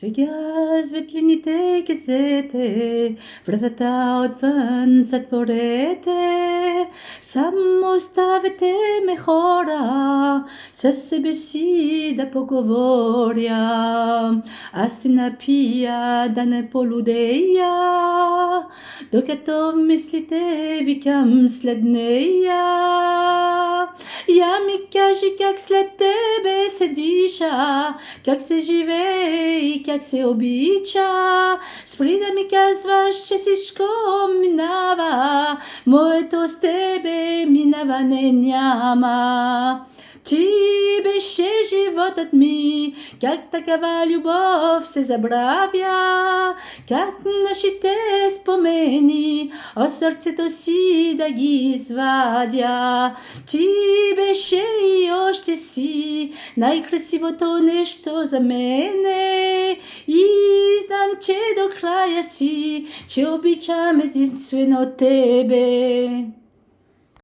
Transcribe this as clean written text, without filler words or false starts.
Сега светлините кезете, вратата отвън затворете, само оставете ме хора, със себе си да поговоря. Аз се напия да не полудея, докато в мислите викам след нея. Я ми кажи как след тебе се диша, как се живее и как се обича. Спри да ми казваш, че всичко минава, моето с тебе минаване няма. Ти беше животът ми, как такава любов се забравя, как нашите спомени от сърцето си да ги извадя. Ти беше и още си най-красивото нещо за мене и знам, че до края си, че обичам единствено тебе.